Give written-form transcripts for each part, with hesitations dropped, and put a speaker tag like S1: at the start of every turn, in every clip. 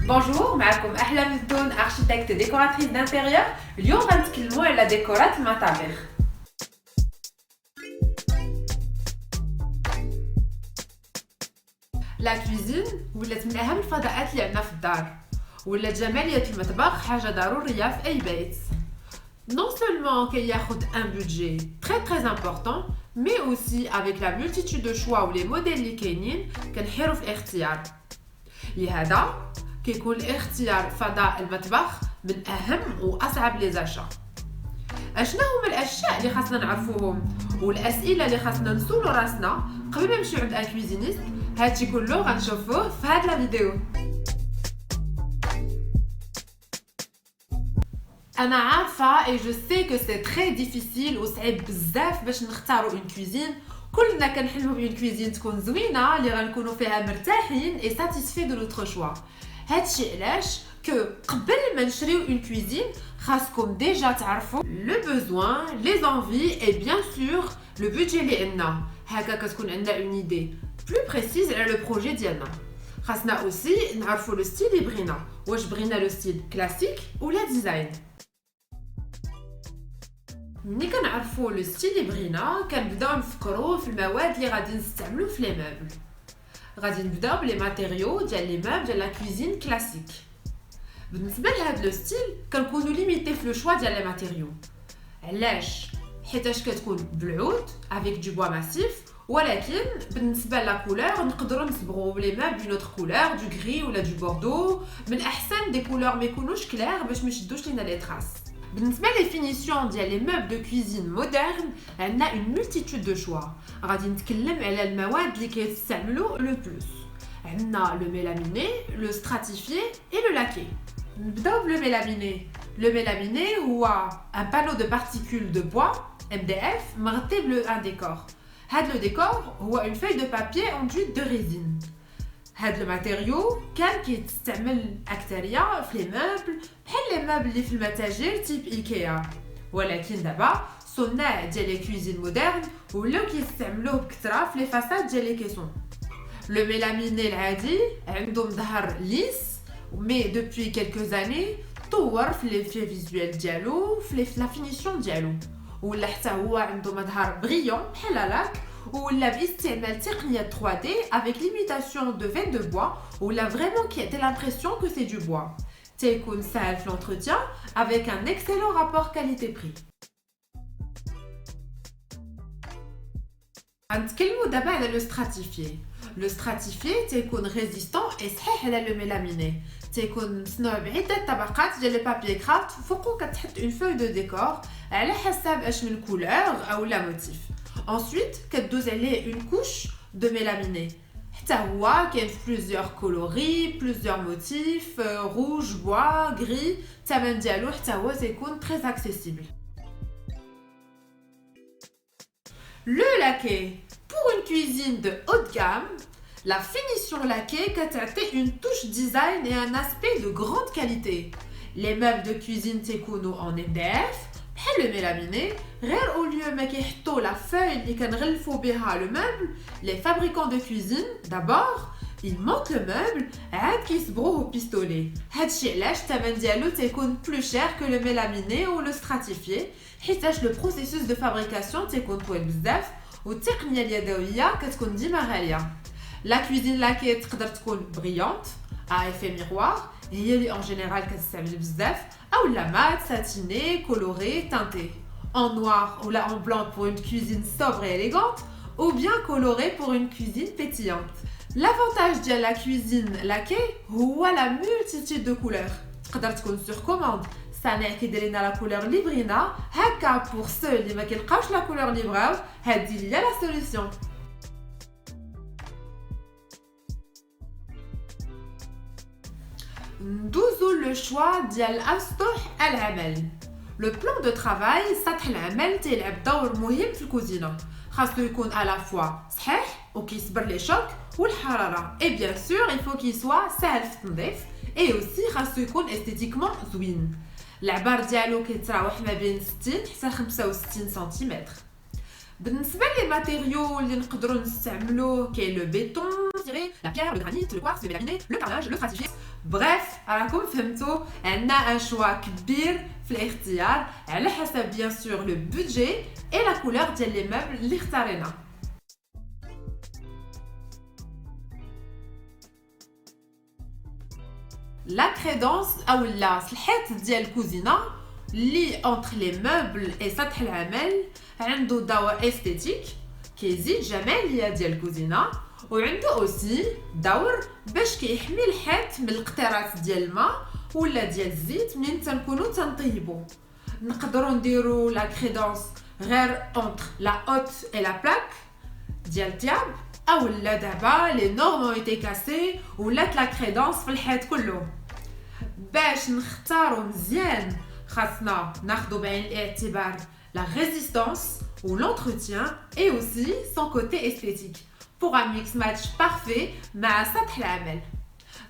S1: Bonjour, معكم أحلام الدون architecte décoratrice d'intérieur. اليوم غنتكلموا على ديكورات المطابخ. لا كويزين ولات من أهم الفضاءات اللي عندنا في الدار، ولات جمالية المطبخ حاجة ضرورية في أي بيت. Non seulement كياخد un budget très important, mais aussi avec la multitude de choix ou les modèles اللي كاينين كنحيروا في الاختيار. لهذا كيكون الاختيار فضاء المطبخ من أهم وأصعب لي زاشا. أشنا هما الأشياء اللي خاصنا نعرفوهم والأسئلة اللي خاصنا نسولو راسنا قبل ما نمشيو عند ان كويزينيست؟ هادشي كله غنشوفوه في هاد لا فيديو. أنا عارفة et je sais que c'est très difficile وصعيب بزاف باش نختاروا اون كويزين. كلنا كنحلموا بأون كويزين تكون زوينة اللي غنكونوا فيها مرتاحين et satisfaits de notre choix. هادشي علاش كو قبل ما نشريو اون كويزين خاصكم ديجا تعرفوا لو بوزوان لي انفي et bien sûr le budget اللي عندنا. هكا كتكون عندنا اون ايدي بلو بريسيز على لو بروجي ديالنا. خاصنا اوسي نعرفوا لو ستيل اللي بغينا، واش بغينا لو ستيل كلاسيك ولا ديزاين. ملي كنعرفوا لو ستيل اللي بغينا كنبداو نفكروا في المواد اللي غادي نستعملو في لي موبل. غادي نبداو بلي ماتيريو ديال لي موبل ديال لا كويزين كلاسيك. بالنسبه لهاد لو ستيل كنكونوا ليميتي في لو شوا ديال لي ماتيريو. علاش؟ حيتاش كتكون بالعود افيك دو بوا ماسيف، ولكن بالنسبه لا كولور نقدروا نصبغوا لي موبل بون اوتر كولور دو غري ولا دو بوردو. من احسن دي كولور ما يكونوش كلير باش ما يشدوش لينا لي تراس. بالنسبه لي فينيسيون ديال لي موبل دو كويزين مودرن عندنا اون مولتيتود دو شوا. غادي نتكلم على المواد اللي كيستعملوا لو بلوس. عندنا لو ميلاميني، لو ستراتيفيي اي لو لاكي. نبداو بلو ميلاميني. لو ميلاميني هو ان بانو دو بارتيكول دو بوا MDF مغطي بلو ان ديكور. هاد لو ديكور هو اون فeuille دو بابيي اندويت دو ريزين. هاد الماتيريو كان كيتستعمل اكثريه في لي موبل بحال لي موبل اللي في المتاجر تيب ايكيا، ولكن دابا صناع ديال لي كويزين مودرن ولاو كيستعملوه بكثره في لي فاساد ديال لي كيسون. لو ميلاميني العادي عنده ظهر ليس، مي دوبوي كيلكوز اني طور في لي فيزوال ديالو في لا فينيسيون ديالو، ولا حتى هو عنده مظهر بريون بحال لاك، ولا باستعمال تقنيه 3D avec l'imitation de veines de bois ولا vraiment كيعطي l'impression que c'est du bois. تيكون سهل في l'entretien avec un excellent rapport qualité-prix. غنتكلموا دابا على لو ستراتيفيي. لو ستراتيفيي تيكون ريزيستون اي صحيح على لو ميلاميني. تيكون مصنوع بعده طبقات ديال لي بابي كرافت، فوقو كتحط اون فوي دو ديكور على حسب اش من كولور او لا موتيف. ensuite كدوز عليه اون كوش دو ميلاميني. حتى هو كاين بلوزيور كولوري، بلوزيور موتيف، روج، بوا، غري. الثمن ديالو حتى هو تيكون تري اكسيسيبل. Le laqué. Pour une cuisine de haut de gamme, la finition laquée كتعطي une touche design et un aspect de grande qualité. Les meubles de cuisine تيكونوا en MDF بحال le mélaminé، غير au lieu ما كيحطوا la feuille اللي كنغلفوا بها le meuble. Les fabricants de cuisine d'abord ils montent le meuble عاد كيصبغوه بالبيستولي. هادشي علاش الثمن ديالو تيكون plus cher que le mélaminé ou le stratifié، حيتاش لو بروسيسوس دو فابريكاسيون تيكون طويل بزاف والتقنيه اليدويه كتكون ديما غاليه. لا كويزين لاكي تقدر تكون بريونت ا ايفي ميروار، هي اللي اون جينيرال كتستعمل بزاف، او لا مات ساتيني كولوري تانتي en noir ou là en blanc pour une cuisine sobre et élégante, ou bien coloré pour une cuisine pétillante. L'avantage de la cuisine laquée هو la multitude de couleurs. تقدر تكون sur commande. صانع كيدير لنا لا كولور اللي بغينا، هكا بور سو اللي ما كيلقاوش لا كولور اللي بغاو هادي هي لا سوليوشن. ندوزو لو شوا ديال اسطح العمل. لو بلان دو ترافاي سطح العمل تيلعب دور مهم في الكوزينه. خاصو يكون على فوا صحيح وكيصبر لي شوك والحراره، اي بيان سور il faut qu'il soit سهل في التنظيف، اي اوسي خاصو يكون استيتيكمون زوين. العبار ديالو كيتراوح ما بين 60 حتى 65 سنتيمتر. بالنسبه لي ماتيريو اللي نقدروا نستعملوه كاين لو بيتون، la pierre, le granit, le quartz, le mélaminé, le carrelage, le stratifié. Bref, راكم فهمتوا عندنا un choix كبير في الاختيار على حسب bien sûr le budget et la couleur ديال les meubles اللي اختارينا. La crédence او لا الحيط ديال الكوزينه اللي entre les meubles et سطح العمل عنده دور استيتيك كيزيد جماليه ديال الكوزينه وعنده اوسي دور باش كيحمي الحيط من القطرات ديال الماء ولا ديال الزيت منين تنكونوا تنطيبوا. نقدروا نديروا لا كريدونس غير entre la haute et la plaque ديال الثياب او لا دابا لي نورم ايتي كاسي ولات لا كريدونس في الحيط كله. باش نختاروا مزيان خاصنا ناخذوا بعين الاعتبار la résistance ou l'entretien et aussi son côté esthétique pour un mix match parfait مع سطح العمل.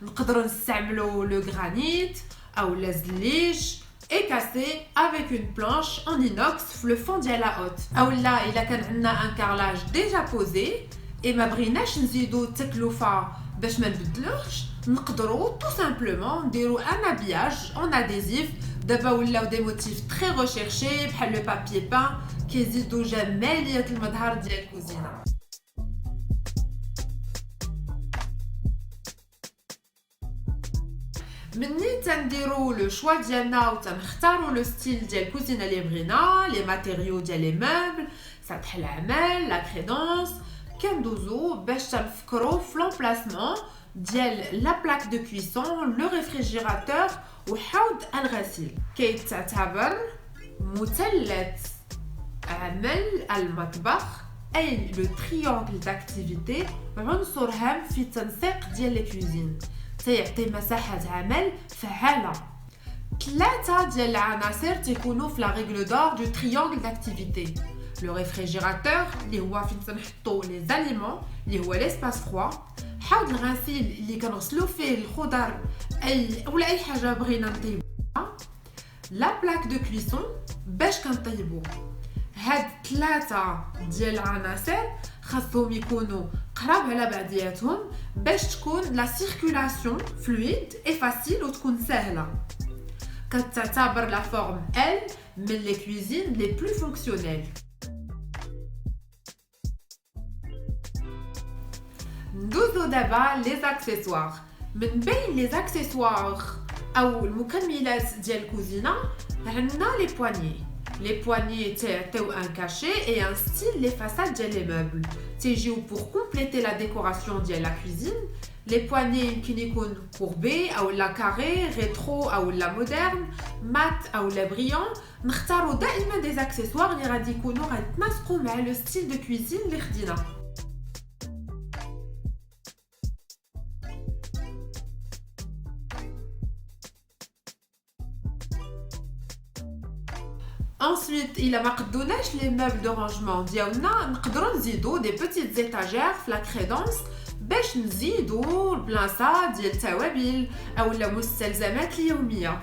S1: نقدروا نستعملوا le granit ou la zlige et casser avec une planche en inox في le fond ديال la haute. ou là الا كان عندنا un carrelage déjà posé et ما بغيناش نزيدوا التكلفه باش ما نبدلوش نقدروا tout simplement نديروا un habillage en adhésif. دابا ولاو دي موتيف تري ريشيرشي بحال لو بابي بان كيزيدوا جماليه المظهر ديال الكوزينه. مني تنديروا لو شوا ديالنا وتنختاروا لو ستيل ديال الكوزينه اللي بغينا لي ماتيريو ديال لي موبل سطح العمل لا كريدونس كندوزو باش تنفكروا في لومبلاسمون ديال لا بلاك دو كويسون لو ريفريجيراتور وحوض الغسيل. كيتعتبر مثلث عمل المطبخ اي لو تريونغل داكتيفيتي عنصر هام في التنسيق ديال لي كوزين تيعطي مساحه عمل فعاله. 3 ديال العناصر تيكونوا في لا ريغل دور دو تريونغل داكتيفيتي. لو ريفريجيراتور اللي هو فين تنحطوا لي زاليمون اللي هو ليسباس فروا. حوض الغسيل اللي كنغسلوا فيه الخضر ولا اي حاجه بغينا نطيبوها. لا بلاك دو كويسون باش كنطيبوا. هاد 3 ديال العناصر خاصهم يكونوا قراب على بعضياتهم باش تكون لا سيركولاسيون فلويد اي فاسيل وتكون سهله. كتعتبر لا فورم ال من لي كويزين لي بلو فونكسيونيل. ندوزو دابا لي اكسسوار. من بين لي اكسسوار او المكملات ديال الكوزينه عندنا لي بواني. لي بواني تيعطيو ان كاشي اي ان ستيل لي فاساد ديال لي موبل تيجيو بور كومبليتي لا ديكوراسيون ديال لا كوزين. لي بواني يمكن يكون كوربي او لا كاري ريترو او لا مودرن مات او لا بريون. نختاروا دائما دي اكسسوار اللي غادي يكونوا غيتناسقوا مع لو ستيل دو كوزين اللي خدينا. Ensuite, إلا ما قدوناش لي مeubles de rangement ديالنا نقدروا نزيدوا دي بيتيت زيتاجير في لا كريدونس باش نزيدوا البلاصه ديال التوابل او لا مستلزمات اليوميه.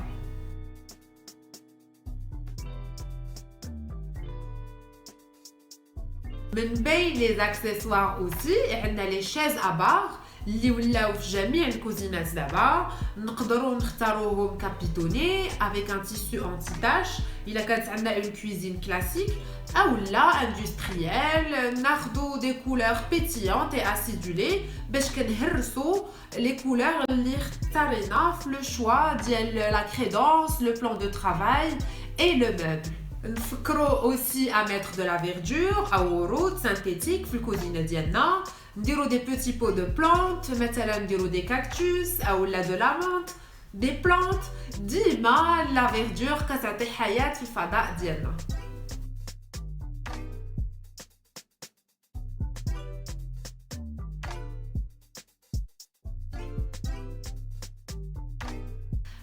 S1: من بين لي اكسسوار اوسي عندنا لي شيز ابار اللي ولاو في جميع الكوزينات دابا. نقدروا نختاروهم كابيتوني افيك ان تيسو انتي تاش الا كانت عندنا اون كوزين كلاسيك او لا اندستريال. ناخذوا دي كولور بيتيانت اي اسيدولي باش كنهرسوا لي كولور اللي اختارينا في لو شوا ديال لا كريدونس لو بلان دو ترافاي اي لو موبل. نفكروا اوسي ا ميتر دو لا فيردور او ورود سانتيتيك في الكوزينه ديالنا. نديرو دي بيتي بو دو بلانت مثلا نديرو دي كاكتوس او لا دو لامونت دي بلانت. ديما لا فيردور كتعطي حياه في الفضاء ديالنا.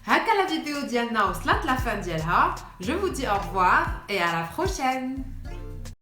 S1: هكا لا فيديو ديالنا وصلت لا فان ديالها. Je vous dis au revoir et à la prochaine.